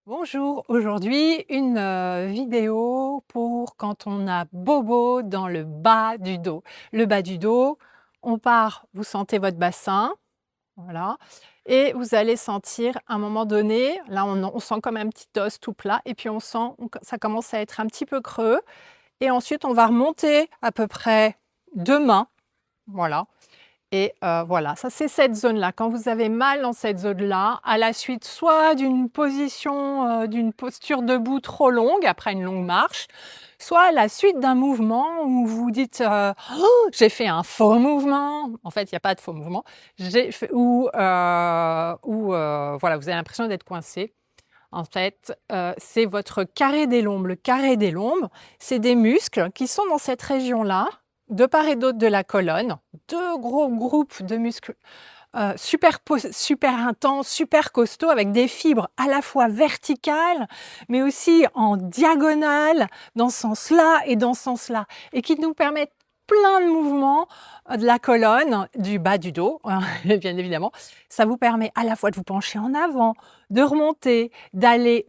Bonjour, aujourd'hui une vidéo pour quand on a bobo dans le bas du dos. Le bas du dos, on part, vous sentez votre bassin, voilà, et vous allez sentir à un moment donné, là on sent comme un petit os tout plat, et puis on sent, ça commence à être un petit peu creux, et ensuite on va remonter à peu près 2 mains, voilà, et voilà, ça c'est cette zone-là. Quand vous avez mal dans cette zone-là, à la suite soit d'une position, d'une posture debout trop longue après une longue marche, soit à la suite d'un mouvement où vous dites, «Oh, j'ai fait un faux mouvement». En fait, il y a pas de faux mouvement. J'ai fait voilà, vous avez l'impression d'être coincé. En fait, c'est votre carré des lombes. Le carré des lombes, c'est des muscles qui sont dans cette région-là, de part et d'autre de la colonne. 2 gros groupes de muscles, super intenses, super costauds, avec des fibres à la fois verticales, mais aussi en diagonale, dans ce sens-là et dans ce sens-là, et qui nous permettent plein de mouvements, de la colonne, du bas du dos, hein, bien évidemment. Ça vous permet à la fois de vous pencher en avant, de remonter, d'aller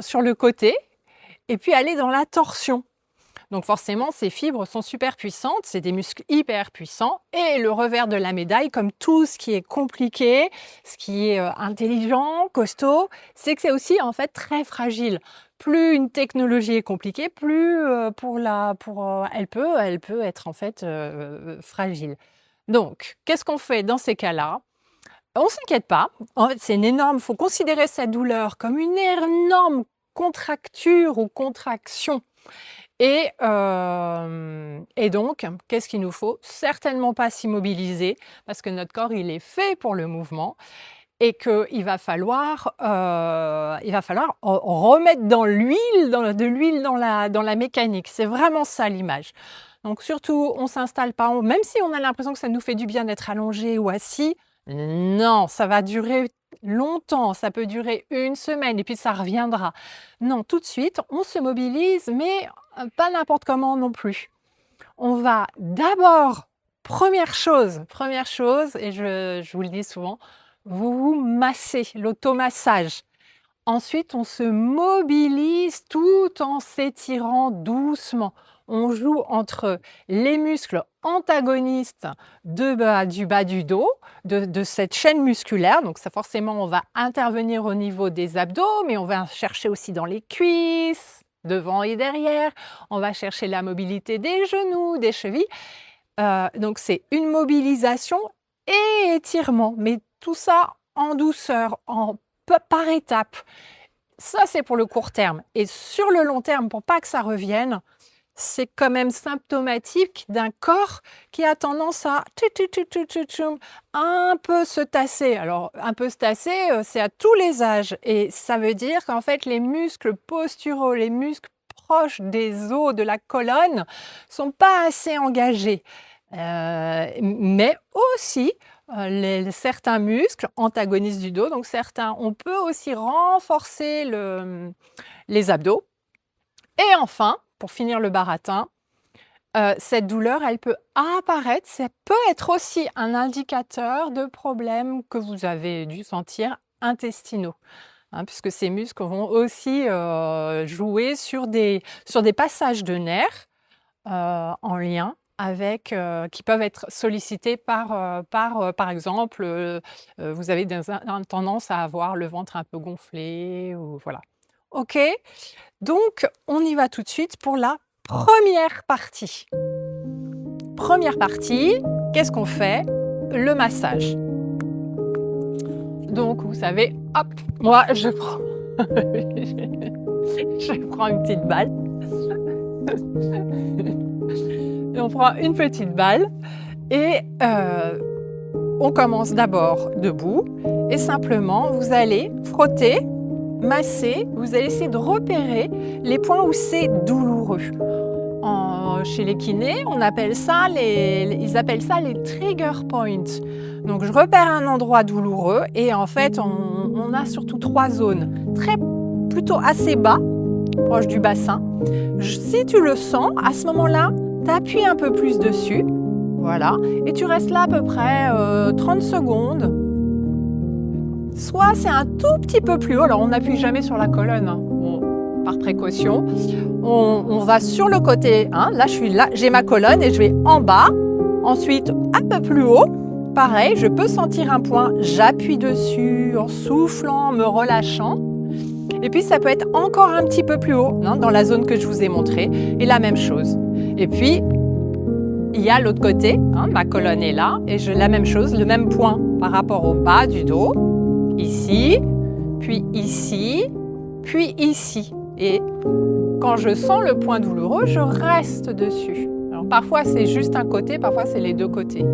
sur le côté, et puis aller dans la torsion. Donc forcément, ces fibres sont super puissantes, c'est des muscles hyper puissants. Et le revers de la médaille, comme tout ce qui est compliqué, ce qui est intelligent, costaud, c'est que c'est aussi en fait très fragile. Plus une technologie est compliquée, plus elle peut être en fait fragile. Donc, qu'est-ce qu'on fait dans ces cas-là? On ne s'inquiète pas. En fait, c'est une énorme. Il faut considérer cette douleur comme une énorme contracture ou contraction. Et donc, qu'est-ce qu'il nous faut? Certainement pas s'immobiliser, parce que notre corps, il est fait pour le mouvement, et qu'il va falloir, remettre de l'huile dans la mécanique. C'est vraiment ça l'image. Donc surtout, on ne s'installe pas, même si on a l'impression que ça nous fait du bien d'être allongé ou assis, non, ça va durer longtemps, ça peut durer une semaine et puis ça reviendra. Non, tout de suite, on se mobilise, mais pas n'importe comment non plus. On va d'abord, première chose, et je vous le dis souvent, vous vous massez, l'automassage. Ensuite, on se mobilise tout en s'étirant doucement. On joue entre les muscles antagonistes du bas du dos, de cette chaîne musculaire. Donc ça, forcément, on va intervenir au niveau des abdos, mais on va chercher aussi dans les cuisses, devant et derrière. On va chercher la mobilité des genoux, des chevilles. Donc c'est une mobilisation et étirement, mais tout ça en douceur, par étapes. Ça, c'est pour le court terme. Et sur le long terme, pour pas que ça revienne, c'est quand même symptomatique d'un corps qui a tendance à un peu se tasser. Alors, un peu se tasser, c'est à tous les âges. Et ça veut dire qu'en fait, les muscles posturaux, les muscles proches des os de la colonne sont pas assez engagés. Mais aussi, certains muscles antagonistes du dos, donc certains, on peut aussi renforcer les abdos. Et enfin, pour finir le baratin, cette douleur, elle peut apparaître, ça peut être aussi un indicateur de problèmes que vous avez dû sentir intestinaux, hein, puisque ces muscles vont aussi jouer sur des passages de nerfs en lien avec, qui peuvent être sollicités par exemple, vous avez tendance à avoir le ventre un peu gonflé, ou voilà. OK? Donc on y va tout de suite pour la première partie. Première partie, qu'est-ce qu'on fait? Le massage. Donc vous savez, hop, moi je prends je prends une petite balle. Et on prend une petite balle et on commence d'abord debout, et simplement vous allez frotter, masser, vous allez essayer de repérer les points où c'est douloureux. Chez les kinés, ils appellent ça les trigger points. Donc je repère un endroit douloureux, et en fait on a surtout 3 zones, plutôt assez bas, proche du bassin. Si tu le sens, à ce moment-là, tu appuies un peu plus dessus, voilà, et tu restes là à peu près 30 secondes. soit c'est un tout petit peu plus haut. Alors, on n'appuie jamais sur la colonne, hein. Bon, par précaution. On va sur le côté. Hein. Là, je suis là, j'ai ma colonne et je vais en bas. Ensuite, un peu plus haut. Pareil, je peux sentir un point. J'appuie dessus en soufflant, en me relâchant. Et puis, ça peut être encore un petit peu plus haut, hein, dans la zone que je vous ai montrée. Et la même chose. Et puis, il y a l'autre côté. Hein, ma colonne est là. Et j'ai la même chose, le même point par rapport au bas du dos. Ici, puis ici, puis ici. Et quand je sens le point douloureux, je reste dessus. Alors, parfois, c'est juste un côté, parfois, c'est les deux côtés.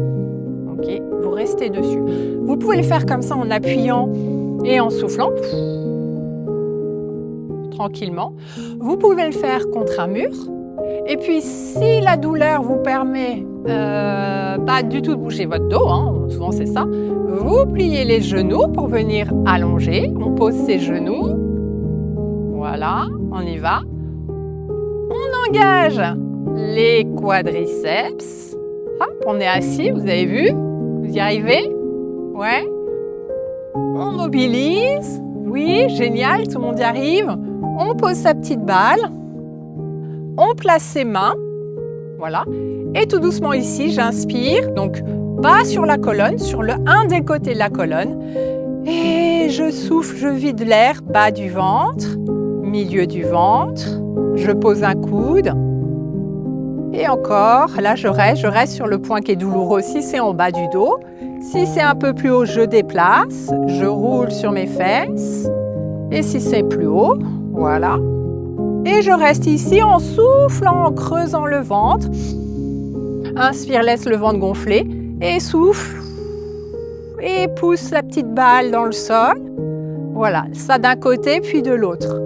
Ok, vous restez dessus. Vous pouvez le faire comme ça en appuyant et en soufflant. Tranquillement. Vous pouvez le faire contre un mur. Et puis, si la douleur vous permet pas du tout de bouger votre dos, hein, souvent c'est ça, vous pliez les genoux pour venir allonger. On pose ses genoux. Voilà, on y va. On engage les quadriceps. Hop, on est assis, vous avez vu? Vous y arrivez? Ouais. On mobilise. Oui, génial, tout le monde y arrive. On pose sa petite balle. On place ses mains. Voilà. Et tout doucement ici, j'inspire. Donc, bas sur la colonne, sur un des côtés de la colonne. Et je souffle, je vide l'air. Bas du ventre, milieu du ventre. Je pose un coude. Et encore, là, je reste sur le point qui est douloureux. Si c'est en bas du dos. Si c'est un peu plus haut, je déplace. Je roule sur mes fesses. Et si c'est plus haut, voilà. Et je reste ici en soufflant, en creusant le ventre. Inspire, laisse le ventre gonfler. Et souffle. Et pousse la petite balle dans le sol. Voilà, ça d'un côté puis de l'autre.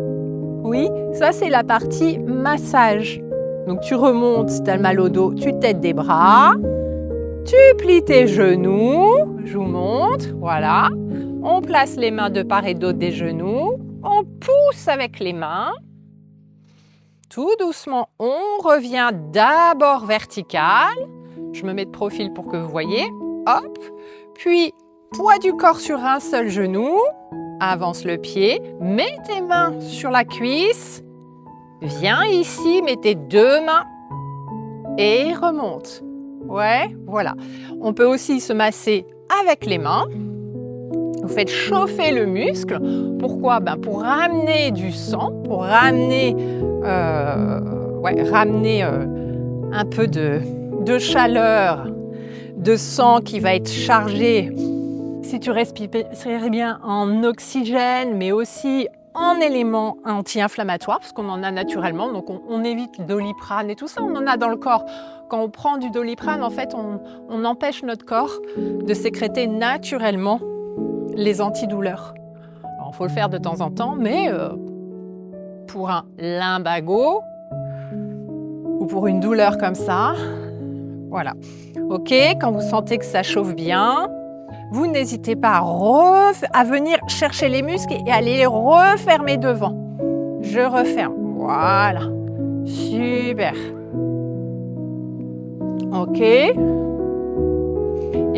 Oui, ça c'est la partie massage. Donc tu remontes, si tu as mal au dos, tu t'aides des bras. Tu plies tes genoux. Je vous montre, voilà. On place les mains de part et d'autre des genoux. On pousse avec les mains. Tout doucement, on revient d'abord vertical. Je me mets de profil pour que vous voyez. Hop. Puis, poids du corps sur un seul genou. Avance le pied. Mets tes mains sur la cuisse. Viens ici, mets tes deux mains. Et remonte. Ouais, voilà. On peut aussi se masser avec les mains. Vous faites chauffer le muscle. Pourquoi? Pour ramener du sang, pour ramener, un peu de chaleur, de sang qui va être chargé, si tu respires bien, en oxygène, mais aussi en éléments anti-inflammatoires, parce qu'on en a naturellement, donc on évite le Doliprane et tout ça, on en a dans le corps. Quand on prend du Doliprane, en fait, on empêche notre corps de sécréter naturellement les antidouleurs. Alors, il faut le faire de temps en temps, mais pour un lumbago ou pour une douleur comme ça, voilà. Ok, quand vous sentez que ça chauffe bien, vous n'hésitez pas à venir chercher les muscles et aller les refermer devant. Je referme. Voilà. Super. Ok.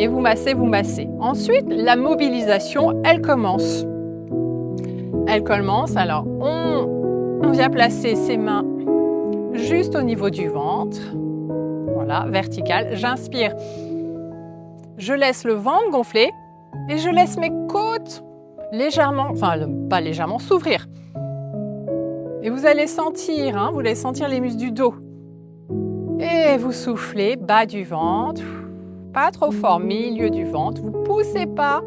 Et vous massez, vous massez. Ensuite, la mobilisation, elle commence. Elle commence, alors on vient placer ses mains juste au niveau du ventre. Voilà, vertical. J'inspire. Je laisse le ventre gonfler et je laisse mes côtes légèrement, enfin pas légèrement, s'ouvrir. Et vous allez sentir, vous allez sentir les muscles du dos. Et vous soufflez, bas du ventre. Pas trop fort, milieu du ventre. Vous ne poussez pas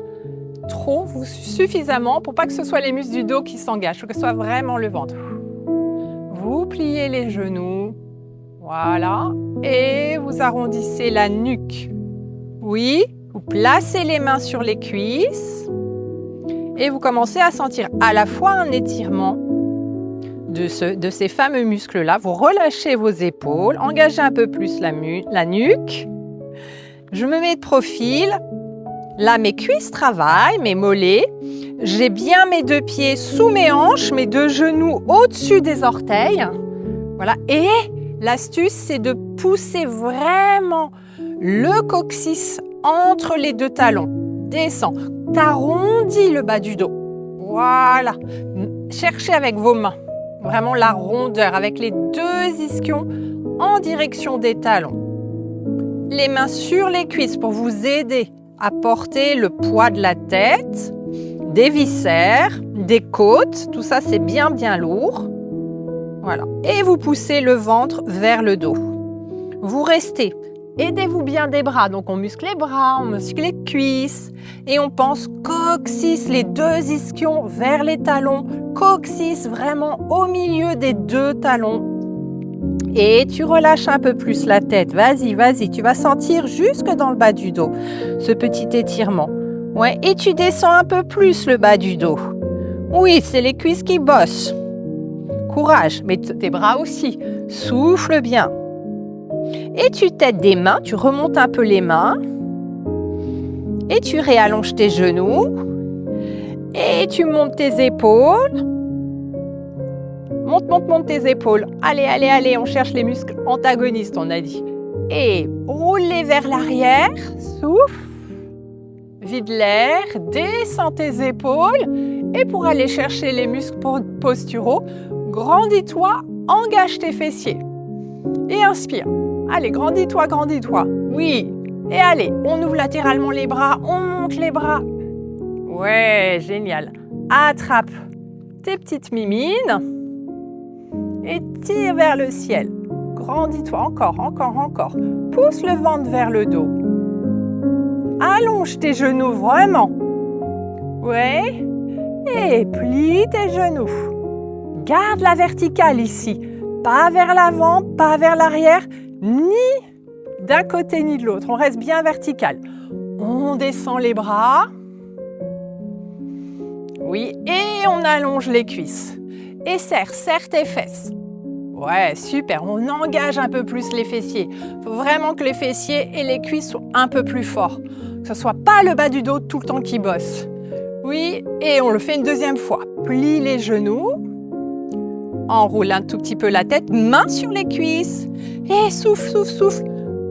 trop, suffisamment pour pas que ce soit les muscles du dos qui s'engagent, faut que ce soit vraiment le ventre. Vous pliez les genoux, voilà, et vous arrondissez la nuque. Oui, vous placez les mains sur les cuisses et vous commencez à sentir à la fois un étirement de ces fameux muscles-là. Vous relâchez vos épaules, engagez un peu plus la nuque. Je me mets de profil. Là, mes cuisses travaillent, mes mollets. J'ai bien mes deux pieds sous mes hanches, mes deux genoux au-dessus des orteils. Voilà. Et l'astuce, c'est de pousser vraiment le coccyx entre les deux talons. Descend. t'arrondis le bas du dos. Voilà. Cherchez avec vos mains vraiment la rondeur avec les deux ischions en direction des talons. Les mains sur les cuisses pour vous aider à porter le poids de la tête, des viscères, des côtes. Tout ça, c'est bien lourd. Voilà. Et vous poussez le ventre vers le dos. Vous restez. Aidez-vous bien des bras. Donc, on muscle les bras, on muscle les cuisses. Et on pense coccyx, les deux ischions vers les talons. Coccyx vraiment au milieu des deux talons. Et tu relâches un peu plus la tête. Vas-y, vas-y. Tu vas sentir jusque dans le bas du dos ce petit étirement. Ouais. Et tu descends un peu plus le bas du dos. Oui, c'est les cuisses qui bossent. Courage, mais tes bras aussi. Souffle bien. Et tu t'aides des mains, tu remontes un peu les mains. Et tu réallonges tes genoux. Et tu montes tes épaules. Monte tes épaules. Allez, on cherche les muscles antagonistes, on a dit. Et roule-les vers l'arrière. Souffle. Vide l'air. Descends tes épaules. Et pour aller chercher les muscles posturaux, grandis-toi, engage tes fessiers. Et inspire. Allez, grandis-toi. Oui. Et allez, on ouvre latéralement les bras, on monte les bras. Ouais, génial. Attrape tes petites mimines et tire vers le ciel. Grandis-toi, encore. Pousse le ventre vers le dos. Allonge tes genoux vraiment. Ouais. Et plie tes genoux. Garde la verticale ici. Pas vers l'avant, pas vers l'arrière, ni d'un côté ni de l'autre. On reste bien vertical. On descend les bras. Oui, et on allonge les cuisses. Et serre tes fesses. Ouais, super. On engage un peu plus les fessiers. Il faut vraiment que les fessiers et les cuisses soient un peu plus forts. Que ce ne soit pas le bas du dos tout le temps qui bosse. Oui, et on le fait une deuxième fois. Plie les genoux. Enroule un tout petit peu la tête, main sur les cuisses. Et souffle.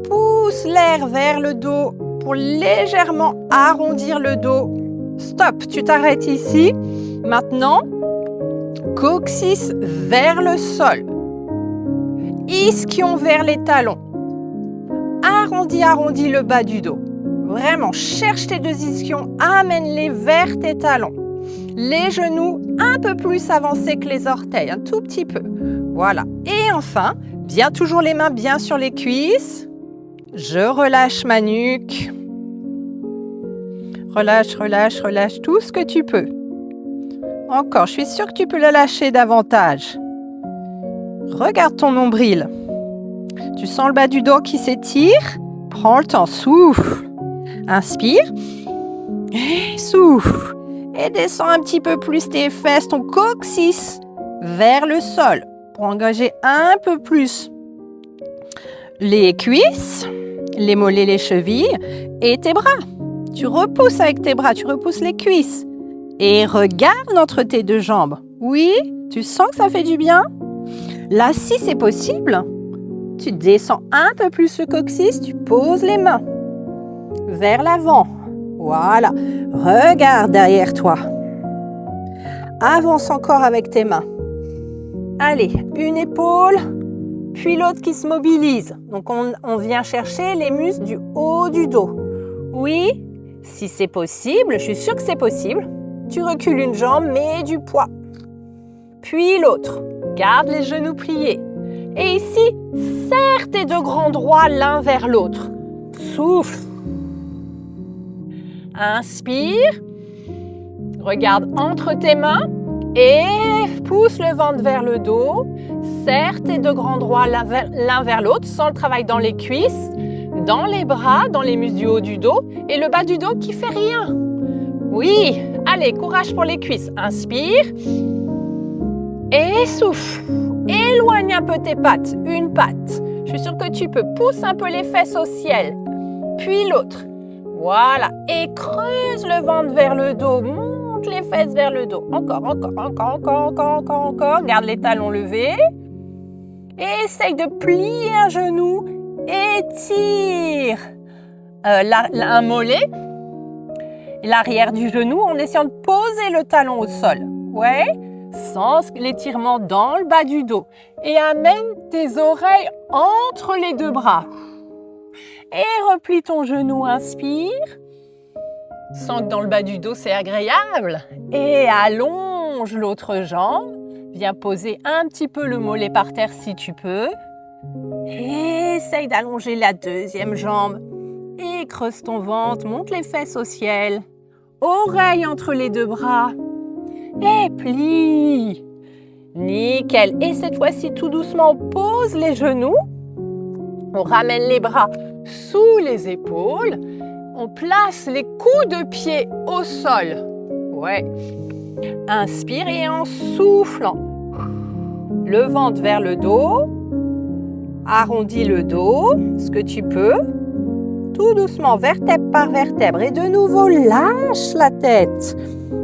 Pousse l'air vers le dos pour légèrement arrondir le dos. Stop, tu t'arrêtes ici. Maintenant, coccyx vers le sol. Ischion vers les talons. Arrondis le bas du dos. Vraiment, cherche tes deux ischions, amène-les vers tes talons. Les genoux un peu plus avancés que les orteils, un tout petit peu. Voilà. Et enfin, bien toujours les mains bien sur les cuisses. Je relâche ma nuque. Relâche tout ce que tu peux. Encore, je suis sûre que tu peux le lâcher davantage. Regarde ton nombril. Tu sens le bas du dos qui s'étire. Prends le temps, souffle. Inspire. Et souffle. Et descends un petit peu plus tes fesses, ton coccyx vers le sol pour engager un peu plus les cuisses, les mollets, les chevilles et tes bras. Tu repousses avec tes bras, tu repousses les cuisses et regarde entre tes deux jambes. Oui, tu sens que ça fait du bien? Là, si c'est possible, tu descends un peu plus le coccyx, tu poses les mains vers l'avant. Voilà, regarde derrière toi. Avance encore avec tes mains. Allez, une épaule, puis l'autre qui se mobilise. Donc, on vient chercher les muscles du haut du dos. Oui, si c'est possible, je suis sûre que c'est possible. Tu recules une jambe, mets du poids. Puis l'autre, garde les genoux pliés. Et ici, serre tes deux grands droits l'un vers l'autre. Souffle. Inspire, regarde entre tes mains et pousse le ventre vers le dos. Serre tes deux grands droits l'un vers l'autre, sans le travail dans les cuisses, dans les bras, dans les muscles du haut du dos et le bas du dos qui fait rien. Oui, allez, courage pour les cuisses. Inspire et souffle. Éloigne un peu tes pattes, une patte. Je suis sûre que tu peux. Pousse un peu les fesses au ciel, puis l'autre. Voilà, et creuse le ventre vers le dos, monte les fesses vers le dos. Encore. Garde les talons levés. Et essaye de plier un genou. Étire un mollet. l'arrière du genou en essayant de poser le talon au sol. Ouais, sans l'étirement dans le bas du dos. Et amène tes oreilles entre les deux bras. Et replie ton genou, inspire. Sens que dans le bas du dos, c'est agréable. Et allonge l'autre jambe. Viens poser un petit peu le mollet par terre si tu peux. Et essaye d'allonger la deuxième jambe. Et creuse ton ventre, monte les fesses au ciel. Oreille entre les deux bras. Et plie. Nickel. Et cette fois-ci, tout doucement, on pose les genoux. On ramène les bras sous les épaules. On place les coups de pied au sol. Ouais. Inspire et en soufflant. Le ventre vers le dos. Arrondis le dos, ce que tu peux. Tout doucement, vertèbre par vertèbre. Et de nouveau, lâche la tête.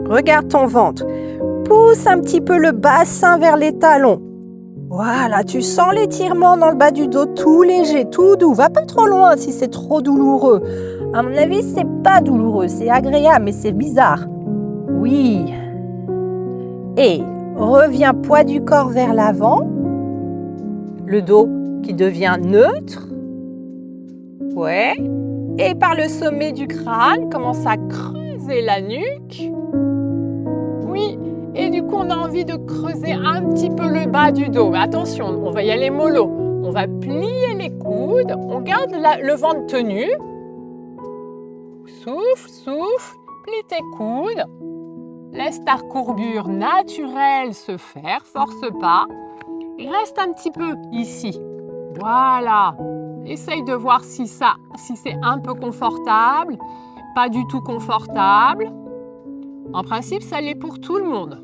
Regarde ton ventre. Pousse un petit peu le bassin vers les talons. Voilà, tu sens l'étirement dans le bas du dos, tout léger, tout doux. Va pas trop loin si c'est trop douloureux. À mon avis, c'est pas douloureux, c'est agréable, mais c'est bizarre. Oui. Et reviens poids du corps vers l'avant. Le dos qui devient neutre. Ouais. Et par le sommet du crâne, commence à creuser la nuque. Oui. Et du coup, on a envie de creuser un petit peu le bas du dos. Mais attention, on va y aller mollo. On va plier les coudes. On garde le ventre tenu. Souffle, souffle. Plie tes coudes. Laisse ta courbure naturelle se faire. Force pas. Reste un petit peu ici. Voilà. Essaye de voir si c'est un peu confortable. Pas du tout confortable. En principe, ça l'est pour tout le monde.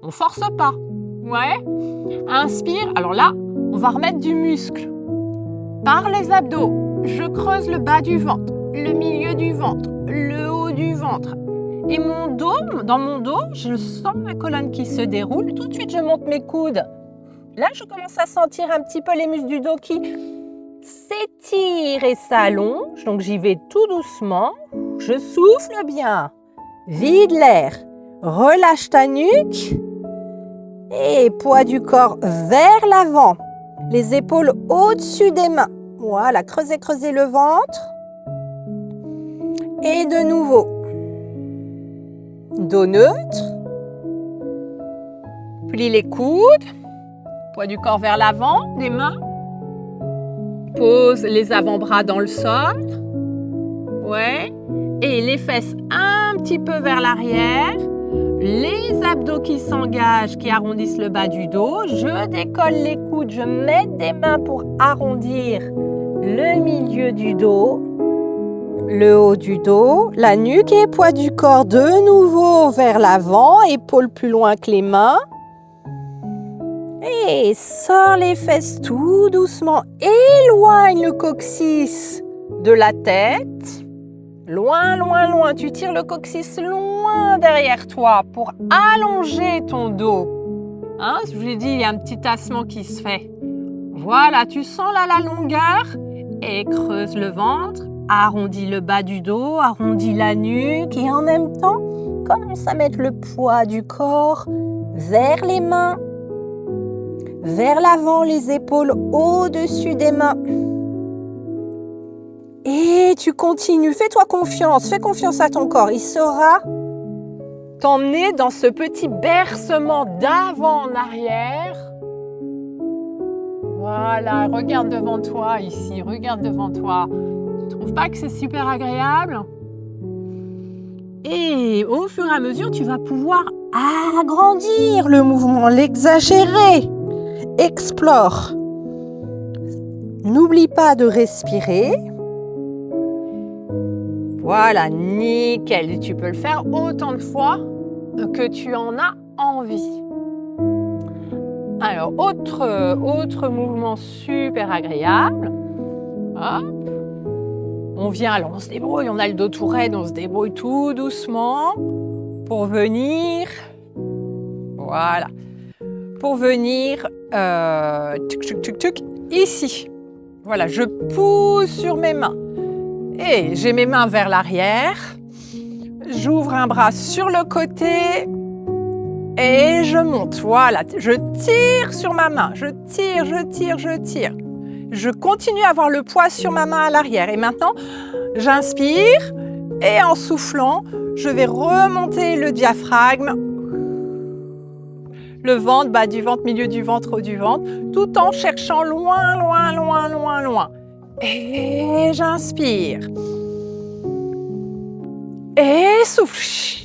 On force pas. Ouais. Inspire. Alors là, on va remettre du muscle. Par les abdos, je creuse le bas du ventre, le milieu du ventre, le haut du ventre. Et mon dos, dans mon dos, je sens ma colonne qui se déroule. Tout de suite, je monte mes coudes. Là, je commence à sentir un petit peu les muscles du dos qui s'étirent et s'allongent. Donc, j'y vais tout doucement. Je souffle bien. Vide l'air. Relâche ta nuque. Et poids du corps vers l'avant. Les épaules au-dessus des mains. Voilà, creusez, creusez le ventre. Et de nouveau. Dos neutre. Plie les coudes. Poids du corps vers l'avant, des mains. Pose les avant-bras dans le sol. Ouais. Et les fesses un petit peu vers l'arrière. Les abdos qui s'engagent, qui arrondissent le bas du dos. Je décolle les coudes, je mets des mains pour arrondir le milieu du dos, le haut du dos, la nuque et poids du corps de nouveau vers l'avant, épaules plus loin que les mains. Et sors les fesses tout doucement, éloigne le coccyx de la tête. Loin, loin, loin, tu tires le coccyx loin derrière toi pour allonger ton dos. Hein, je vous l'ai dit, il y a un petit tassement qui se fait. Voilà, tu sens là la longueur et creuse le ventre, arrondis le bas du dos, arrondis la nuque et en même temps, commence à mettre le poids du corps vers les mains, vers l'avant, les épaules au-dessus des mains. Et tu continues, fais-toi confiance, fais confiance à ton corps. Il saura t'emmener dans ce petit bercement d'avant en arrière. Voilà, regarde devant toi ici, regarde devant toi. Tu trouves pas que c'est super agréable? Et au fur et à mesure, tu vas pouvoir agrandir le mouvement, l'exagérer. Explore. N'oublie pas de respirer. Voilà, nickel. Tu peux le faire autant de fois que tu en as envie. Alors, autre mouvement super agréable. Hop. On vient, alors on se débrouille, on a le dos tout raide, on se débrouille tout doucement pour venir. Voilà. Pour venir ici. Voilà, je pousse sur mes mains. Et j'ai mes mains vers l'arrière. J'ouvre un bras sur le côté et je monte. Voilà, je tire sur ma main. Je tire, je tire, je tire. Je continue à avoir le poids sur ma main à l'arrière. Et maintenant, j'inspire et en soufflant, je vais remonter le diaphragme. Le ventre, bas du ventre, milieu du ventre, haut du ventre, tout en cherchant loin, loin, loin, loin, loin. Et j'inspire. Et souffle.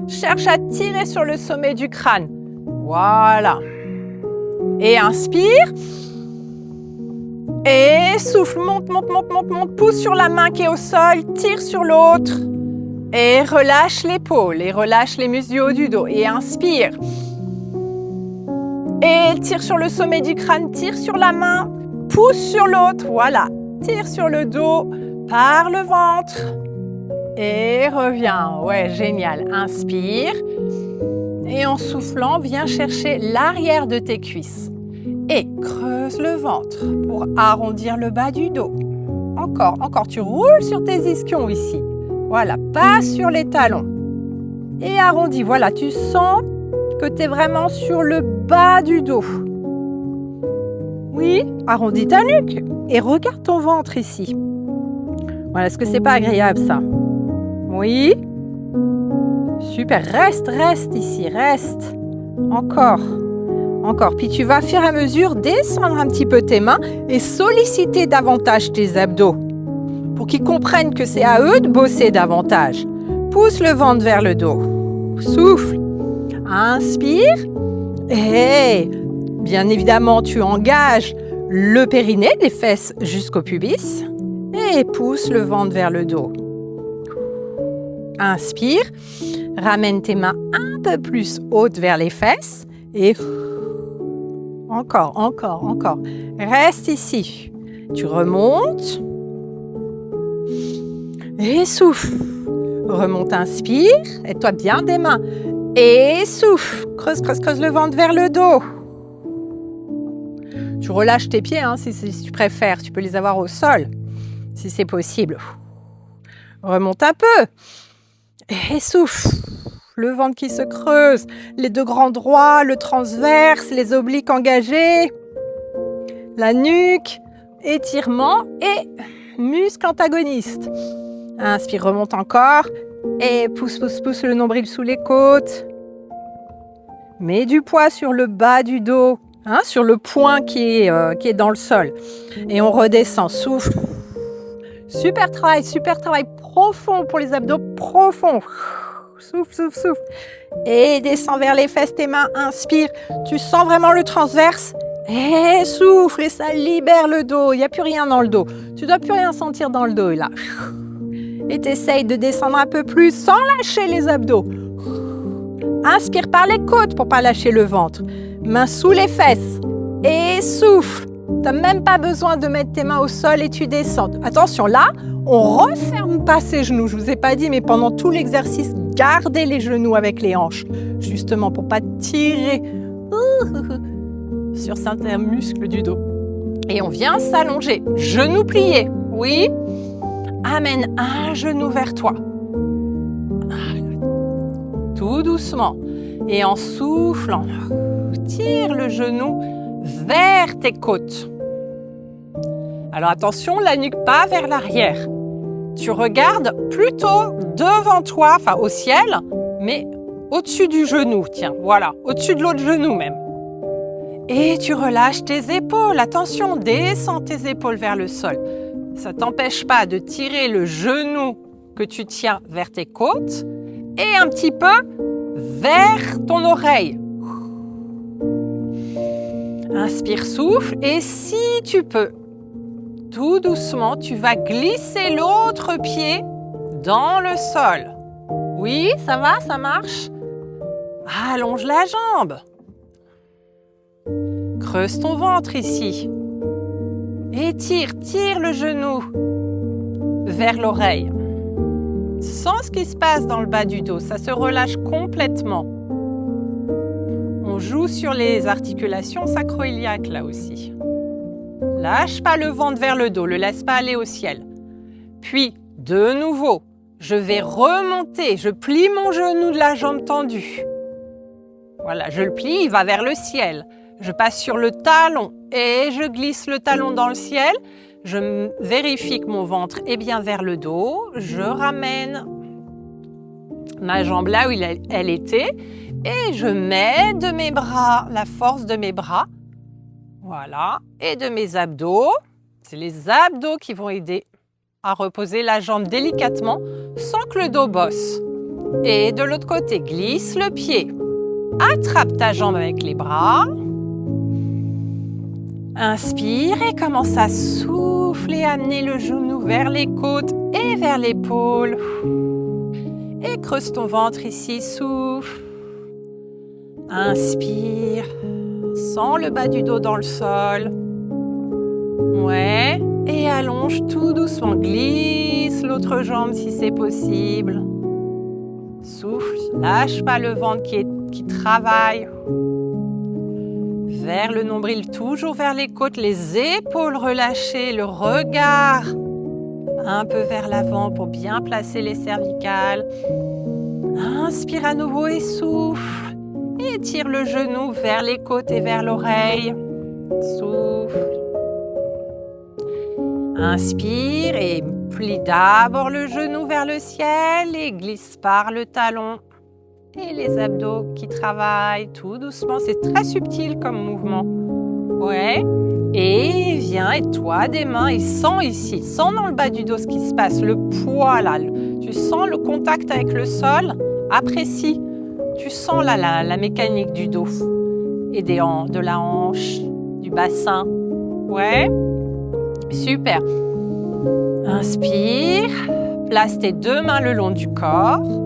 Cherche à tirer sur le sommet du crâne. Voilà. Et inspire. Et souffle. Monte, monte, monte, monte, monte. Pousse sur la main qui est au sol. Tire sur l'autre. Et relâche l'épaule. Et relâche les muscles du haut du dos. Et inspire. Et tire sur le sommet du crâne. Tire sur la main. Pousse sur l'autre. Voilà. Tire sur le dos. Par le ventre. Et reviens. Ouais, génial. Inspire. Et en soufflant, viens chercher l'arrière de tes cuisses. Et creuse le ventre pour arrondir le bas du dos. Encore, encore. Tu roules sur tes ischions ici. Voilà, pas sur les talons. Et arrondis. Voilà, tu sens que tu es vraiment sur le bas du dos. Oui, arrondis ta nuque. Et regarde ton ventre ici. Voilà, est-ce que c'est pas agréable ça? Oui. Super, reste ici, reste. Encore. Encore. Puis tu vas, au fur et à mesure, descendre un petit peu tes mains et solliciter davantage tes abdos pour qu'ils comprennent que c'est à eux de bosser davantage. Pousse le ventre vers le dos. Souffle. Inspire. Et bien évidemment, tu engages le périnée, les fesses jusqu'au pubis. Et pousse le ventre vers le dos. Inspire. Ramène tes mains un peu plus hautes vers les fesses. Et encore, encore, encore. Reste ici. Tu remontes. Et souffle. Remonte, inspire. Aide-toi bien des mains. Et souffle. Creuse, creuse, creuse le ventre vers le dos. Tu relâches tes pieds si tu préfères. Tu peux les avoir au sol, si c'est possible. Remonte un peu. Et souffle. Le ventre qui se creuse. Les deux grands droits, le transverse, les obliques engagés. La nuque. Étirement et muscle antagoniste. Inspire, remonte encore. Et pousse, pousse, pousse le nombril sous les côtes. Mets du poids sur le bas du dos, sur le point qui est dans le sol. Et on redescend, souffle. Super travail profond pour les abdos, profond. Souffle, souffle, souffle. Et descends vers les fesses, tes mains, inspire. Tu sens vraiment le transverse. Et souffle, et ça libère le dos. Il n'y a plus rien dans le dos. Tu ne dois plus rien sentir dans le dos, là. Et tu essayes de descendre un peu plus sans lâcher les abdos. Inspire par les côtes pour ne pas lâcher le ventre. Main sous les fesses. Et souffle. Tu n'as même pas besoin de mettre tes mains au sol et tu descends. Attention, là, on ne referme pas ses genoux. Je ne vous ai pas dit, mais pendant tout l'exercice, gardez les genoux avec les hanches. Justement, pour ne pas tirer sur certains muscles du dos. Et on vient s'allonger. Genoux pliés. Oui. Amène un genou vers toi. Tout doucement. Et en soufflant, tire le genou vers tes côtes. Alors attention, la nuque pas vers l'arrière. Tu regardes plutôt devant toi, enfin au ciel, mais au-dessus du genou. Tiens, voilà, au-dessus de l'autre genou même. Et tu relâches tes épaules. Attention, descends tes épaules vers le sol. Ça ne t'empêche pas de tirer le genou que tu tiens vers tes côtes et un petit peu vers ton oreille. Inspire, souffle et si tu peux, tout doucement, tu vas glisser l'autre pied dans le sol. Oui, ça va, ça marche? Allonge la jambe. Creuse ton ventre ici. Et tire le genou vers l'oreille. Sens ce qui se passe dans le bas du dos, ça se relâche complètement. On joue sur les articulations sacro-iliaques là aussi. Lâche pas le ventre vers le dos, le laisse pas aller au ciel. Puis, De nouveau, je vais remonter, je plie mon genou de la jambe tendue. Voilà, je le plie, il va vers le ciel. Je passe sur le talon et je glisse le talon dans le ciel. Je vérifie que mon ventre est bien vers le dos. Je ramène ma jambe là où elle était et je mets de mes bras, la force de mes bras. Voilà, et de mes abdos. C'est les abdos qui vont aider à reposer la jambe délicatement sans que le dos bosse. Et de l'autre côté, glisse le pied. Attrape ta jambe avec les bras. Inspire et commence à souffler, amener le genou vers les côtes et vers l'épaule. Et creuse ton ventre ici, souffle. Inspire, sens le bas du dos dans le sol. Ouais, et allonge tout doucement, glisse l'autre jambe si c'est possible. Souffle, lâche pas le ventre qui travaille. Vers le nombril, toujours vers les côtes, les épaules relâchées, le regard un peu vers l'avant pour bien placer les cervicales. Inspire à nouveau et souffle. Étire le genou vers les côtes et vers l'oreille. Souffle. Inspire et plie d'abord le genou vers le ciel et glisse par le talon. Et les abdos qui travaillent tout doucement. C'est très subtil comme mouvement. Ouais. Et viens, aide-toi des mains et sens ici. Sens dans le bas du dos ce qui se passe. Le poids là. Tu sens le contact avec le sol. Apprécie. Tu sens là la mécanique du dos. Et de la hanche, du bassin. Ouais. Super. Inspire. Place tes deux mains le long du corps.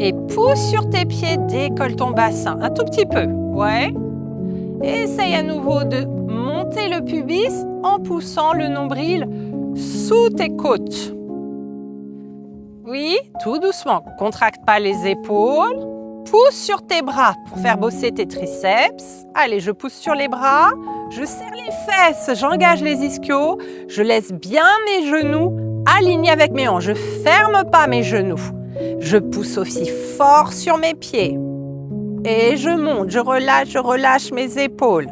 Et pousse sur tes pieds, décolle ton bassin. Un tout petit peu. Ouais. Essaye à nouveau de monter le pubis en poussant le nombril sous tes côtes. Oui, tout doucement. Contracte pas les épaules. Pousse sur tes bras pour faire bosser tes triceps. Allez, je pousse sur les bras. Je serre les fesses. J'engage les ischios. Je laisse bien mes genoux alignés avec mes hanches. Je ferme pas mes genoux. Je pousse aussi fort sur mes pieds. Et je monte, je relâche mes épaules.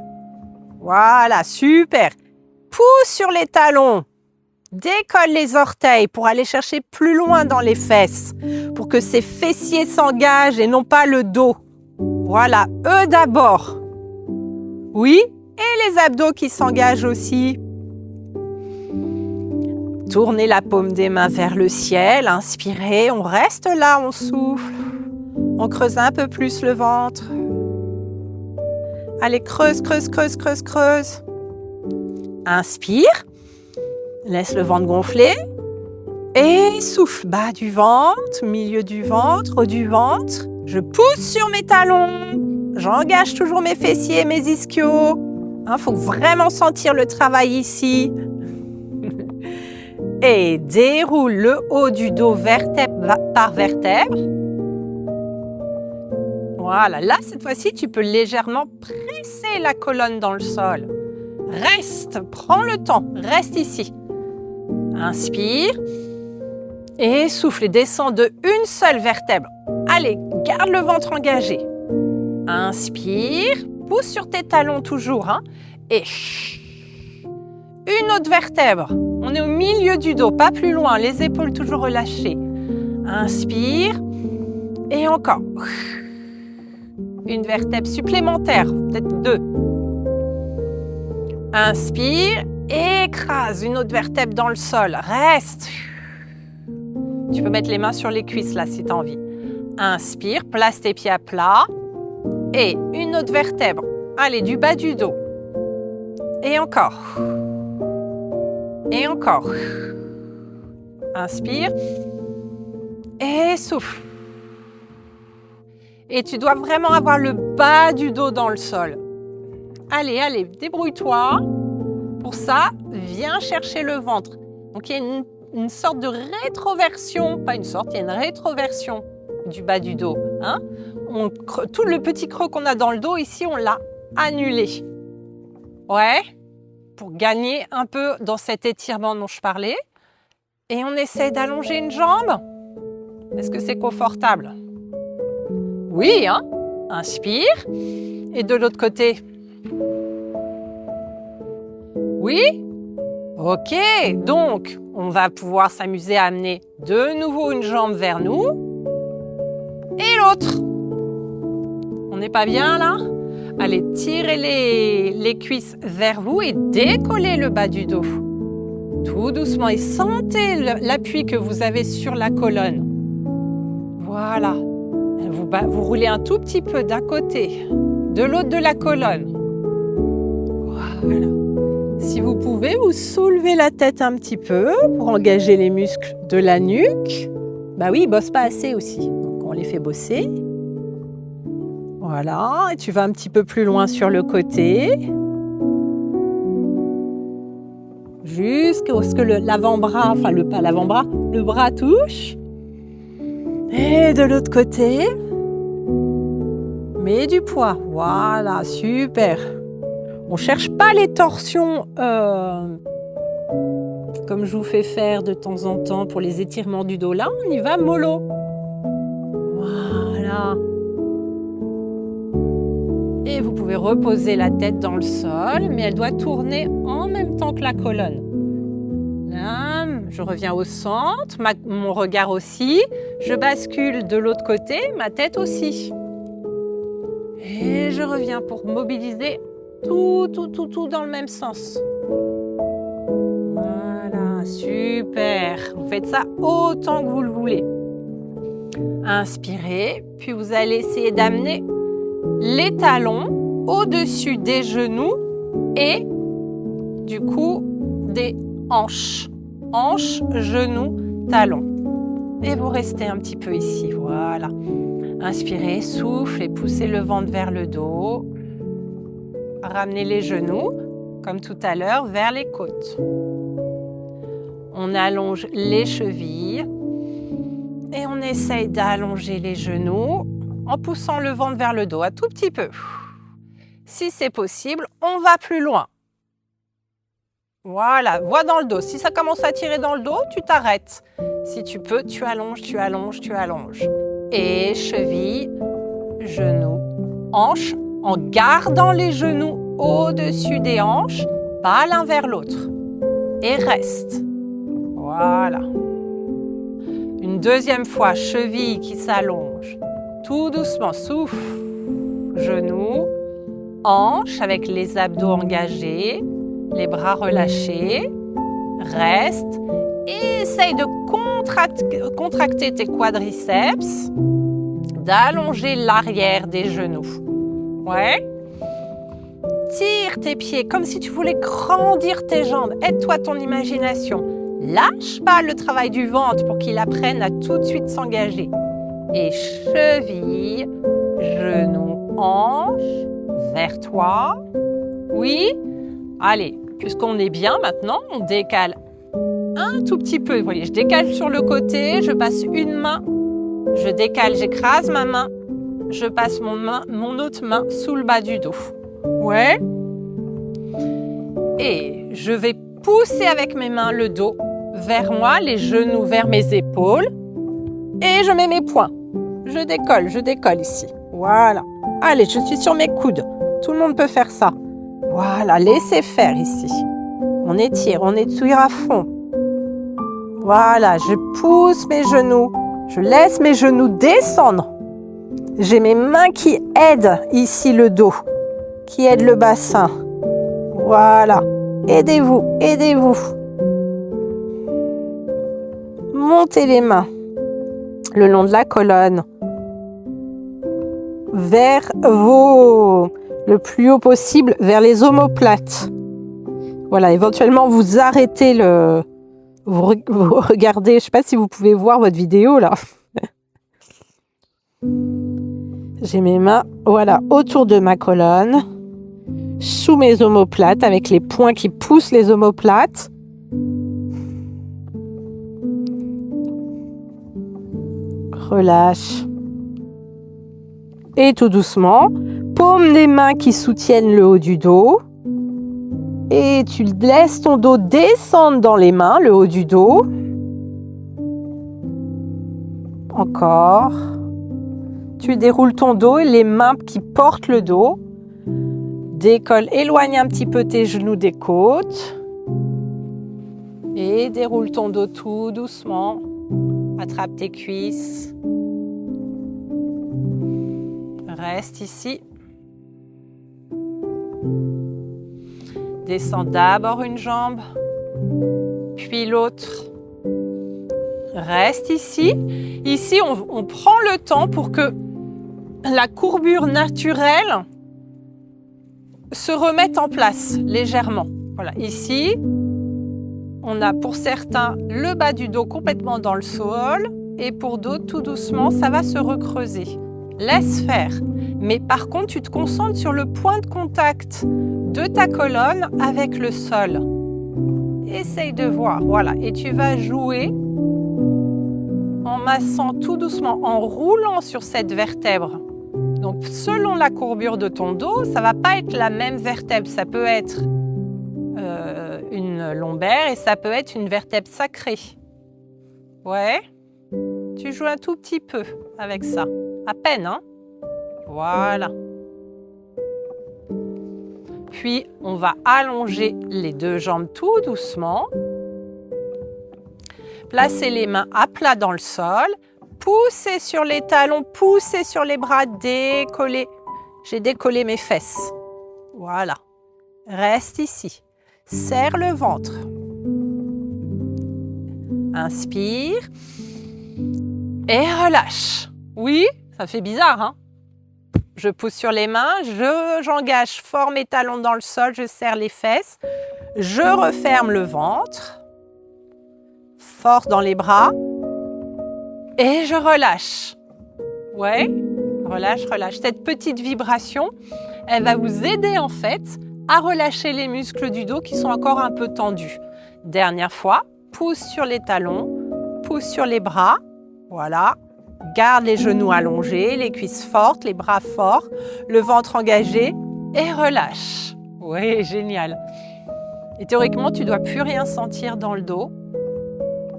Voilà, super. Pousse sur les talons. Décolle les orteils pour aller chercher plus loin dans les fesses. Pour que ces fessiers s'engagent et non pas le dos. Voilà, eux d'abord. Oui, et les abdos qui s'engagent aussi. Tournez la paume des mains vers le ciel. Inspirez, on reste là, on souffle. On creuse un peu plus le ventre. Allez, creuse. Inspire. Laisse le ventre gonfler. Et souffle. Bas du ventre, milieu du ventre, haut du ventre. Je pousse sur mes talons. J'engage toujours mes fessiers, mes ischios. Faut vraiment sentir le travail ici. Et déroule le haut du dos vertèbre par vertèbre. Voilà, là, cette fois-ci, tu peux légèrement presser la colonne dans le sol. Reste, prends le temps, reste ici. Inspire et souffle et descends de une seule vertèbre. Allez, garde le ventre engagé. Inspire, pousse sur tes talons toujours. Et une autre vertèbre. On est au milieu du dos, pas plus loin, les épaules toujours relâchées. Inspire et encore. Une vertèbre supplémentaire, peut-être deux. Inspire, écrase une autre vertèbre dans le sol. Reste. Tu peux mettre les mains sur les cuisses là si tu as envie. Inspire, place tes pieds à plat. Et une autre vertèbre. Allez, du bas du dos. Et encore. Et encore. Inspire. Et souffle. Et tu dois vraiment avoir le bas du dos dans le sol. Allez, débrouille-toi. Pour ça, viens chercher le ventre. Donc, il y a une sorte de rétroversion. Pas une sorte, il y a une rétroversion du bas du dos. Tout le petit creux qu'on a dans le dos, ici, on l'a annulé. Ouais, pour gagner un peu dans cet étirement dont je parlais. Et on essaie d'allonger une jambe. Est-ce que c'est confortable? Oui, hein? Inspire. Et de l'autre côté? Oui? Ok, donc on va pouvoir s'amuser à amener de nouveau une jambe vers nous et l'autre. On n'est pas bien là? Allez, tirez les cuisses vers vous et décollez le bas du dos. Tout doucement et sentez l'appui que vous avez sur la colonne. Voilà. Vous roulez un tout petit peu d'un côté, de l'autre de la colonne. Voilà. Si vous pouvez, vous soulevez la tête un petit peu pour engager les muscles de la nuque. Bah oui, ils ne bossent pas assez aussi. Donc on les fait bosser. Voilà. Et tu vas un petit peu plus loin sur le côté. Jusqu'à ce que l'avant-bras, enfin pas l'avant-bras, le bras touche. Et de l'autre côté, mets du poids. Voilà, super. On ne cherche pas les torsions comme je vous fais faire de temps en temps pour les étirements du dos. Là, on y va mollo. Voilà. Et vous pouvez reposer la tête dans le sol, mais elle doit tourner en même temps que la colonne. Là, je reviens au centre, mon regard aussi. Je bascule de l'autre côté, ma tête aussi. Et je reviens pour mobiliser tout dans le même sens. Voilà, super. Vous faites ça autant que vous le voulez. Inspirez, puis vous allez essayer d'amener les talons au-dessus des genoux et du coup des hanches. Hanches, genoux, talons. Et vous restez un petit peu ici, voilà. Inspirez, souffle et poussez le ventre vers le dos. Ramenez les genoux, comme tout à l'heure, vers les côtes. On allonge les chevilles et on essaye d'allonger les genoux en poussant le ventre vers le dos, un tout petit peu. Si c'est possible, on va plus loin. Voilà, voix dans le dos. Si ça commence à tirer dans le dos, tu t'arrêtes. Si tu peux, tu allonges, tu allonges, tu allonges. Et cheville, genoux, hanches, en gardant les genoux au-dessus des hanches, pas l'un vers l'autre. Et reste. Voilà. Une deuxième fois, cheville qui s'allonge. Tout doucement, souffle. Genoux, hanches avec les abdos engagés, les bras relâchés. Reste. Essaye de contracter tes quadriceps, d'allonger l'arrière des genoux. Ouais. Tire tes pieds comme si tu voulais grandir tes jambes. Aide-toi ton imagination. Lâche pas le travail du ventre pour qu'il apprenne à tout de suite s'engager. Et cheville, genoux, hanches, vers toi. Oui. Allez, puisqu'on est bien maintenant, on décale un tout petit peu. Vous voyez, je décale sur le côté, je passe une main, je décale, j'écrase ma main, je passe mon autre main sous le bas du dos. Ouais. Et je vais pousser avec mes mains le dos vers moi, les genoux vers mes épaules. Et je mets mes poings. Je décolle ici. Voilà. Allez, je suis sur mes coudes. Tout le monde peut faire ça. Voilà, laissez faire ici. On étire à fond. Voilà, je pousse mes genoux. Je laisse mes genoux descendre. J'ai mes mains qui aident ici le dos, qui aident le bassin. Voilà. Aidez-vous. Montez les mains le long de la colonne. Vers le plus haut possible, vers les omoplates. Voilà, éventuellement vous arrêtez vous regardez, je ne sais pas si vous pouvez voir votre vidéo là. J'ai mes mains, voilà, autour de ma colonne, sous mes omoplates, avec les poings qui poussent les omoplates. Relâche. Et tout doucement, paume des mains qui soutiennent le haut du dos. Et tu laisses ton dos descendre dans les mains, le haut du dos. encore. Tu déroules ton dos et les mains qui portent le dos. Décolle, éloigne un petit peu tes genoux des côtes. Et déroule ton dos tout doucement. Attrape tes cuisses. Reste ici. Descends d'abord une jambe, puis l'autre. Reste ici. Ici, on prend le temps pour que la courbure naturelle se remette en place légèrement. Voilà, ici, on a pour certains le bas du dos complètement dans le sol et pour d'autres, tout doucement, ça va se recreuser. Laisse faire. Mais par contre, tu te concentres sur le point de contact de ta colonne avec le sol. Essaye de voir, voilà. Et tu vas jouer en massant tout doucement, en roulant sur cette vertèbre. Donc, selon la courbure de ton dos, ça ne va pas être la même vertèbre. Ça peut être une lombaire et ça peut être une vertèbre sacrée. Ouais. Tu joues un tout petit peu avec ça. À peine, hein? Voilà. Puis, on va allonger les deux jambes tout doucement. Placez les mains à plat dans le sol. Poussez sur les talons, poussez sur les bras, décollez. J'ai décollé mes fesses. Voilà. Reste ici. Serre le ventre. Inspire. Et relâche. Oui, ça fait bizarre, hein? Je pousse sur les mains, j'engage fort mes talons dans le sol, je serre les fesses. Je referme le ventre. Force dans les bras. Et je relâche. Ouais, relâche, relâche. Cette petite vibration, elle va vous aider en fait à relâcher les muscles du dos qui sont encore un peu tendus. Dernière fois, pousse sur les talons, pousse sur les bras. Voilà. Garde les genoux allongés, les cuisses fortes, les bras forts, le ventre engagé et relâche. Oui, génial. Et théoriquement, tu ne dois plus rien sentir dans le dos.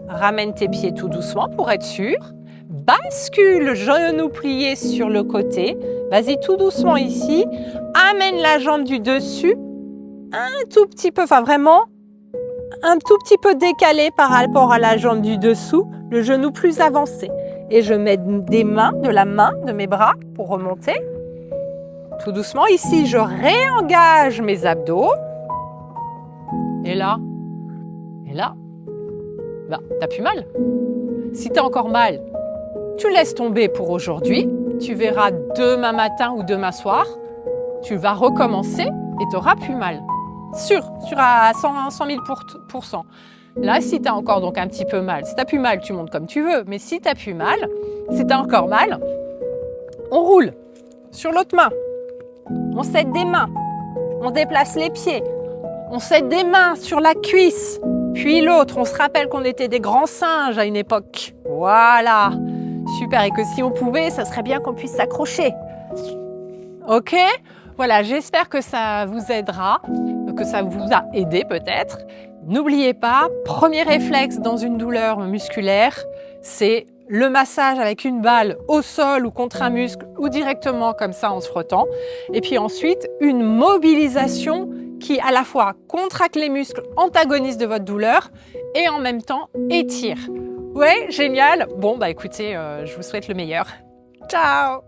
Ramène tes pieds tout doucement pour être sûr. Bascule, genou plié sur le côté. Vas-y tout doucement ici. Amène la jambe du dessus un tout petit peu, enfin vraiment un tout petit peu décalé par rapport à la jambe du dessous, le genou plus avancé. Et je mets des mains, de la main, de mes bras pour remonter. Tout doucement ici, je réengage mes abdos. Et là, bah, t'as plus mal. Si t'as encore mal, tu laisses tomber pour aujourd'hui. Tu verras demain matin ou demain soir. Tu vas recommencer et t'auras plus mal. Sûr à 100 000%. Là, si tu as encore donc un petit peu mal, si tu n'as plus mal, tu montes comme tu veux. Mais si tu n'as plus mal, si tu as encore mal, on roule sur l'autre main. On s'aide des mains. On déplace les pieds. On s'aide des mains sur la cuisse. Puis l'autre, on se rappelle qu'on était des grands singes à une époque. Voilà. Super. Et que si on pouvait, ça serait bien qu'on puisse s'accrocher. Ok ? Voilà, j'espère que ça vous aidera, que ça vous a aidé peut-être. N'oubliez pas, premier réflexe dans une douleur musculaire, c'est le massage avec une balle au sol ou contre un muscle ou directement comme ça en se frottant. Et puis ensuite, une mobilisation qui à la fois contracte les muscles antagonistes de votre douleur et en même temps étire. Ouais, génial. Bon, bah écoutez, je vous souhaite le meilleur. Ciao!